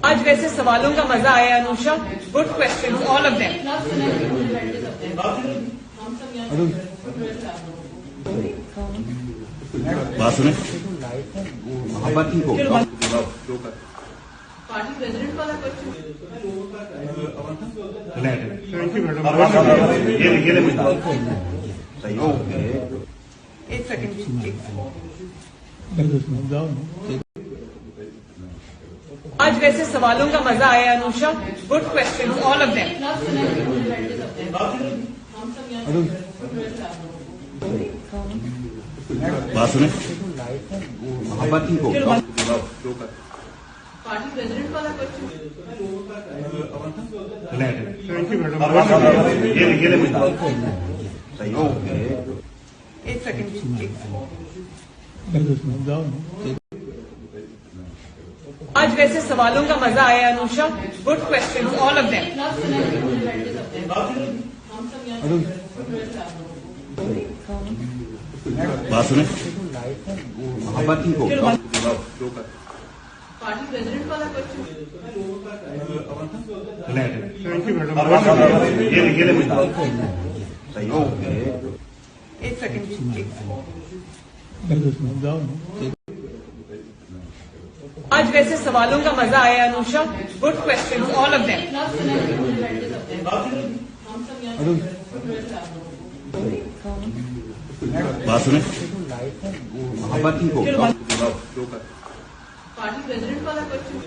आज वैसे सवालों का मजा आया Anusha. Good question all of them. बात सुने मोहब्बत ही को पार्टी प्रेसिडेंट वाला क्वेश्चन। सही हो एक सेकंड। आज वैसे सवालों का मजा आया Anusha. Good question all of them. बात सुने मोहब्बत ही को पार्टी प्रेसिडेंट वाला क्वेश्चन। सही हो एक सेकंड। आज वैसे सवालों का मजा आया Anusha. Good question all of them. बात सुने मोहब्बत ही को पार्टी प्रेसिडेंट वाला क्वेश्चन। सही हो एक सेकंड। आज वैसे सवालों का मजा आया Anusha. Good question all of them. बात सुने मोहब्बत ही को पार्टी प्रेसिडेंट वाला क्वेश्चन।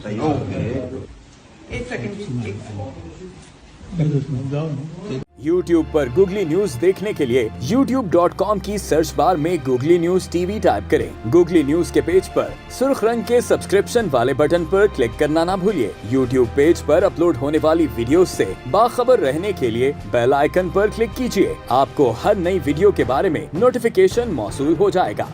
सही हो एक सेकंड। YouTube पर गूगली न्यूज देखने के लिए youtube.com की सर्च बार में गूगली न्यूज टीवी टाइप करें। गूगली न्यूज के पेज पर सुर्ख रंग के सब्सक्रिप्शन वाले बटन पर क्लिक करना ना भूलिए। YouTube पेज पर अपलोड होने वाली वीडियोस से बाखबर रहने के लिए बेल आइकन पर क्लिक कीजिए। आपको हर नई वीडियो के बारे में नोटिफिकेशन मौसूल हो जाएगा।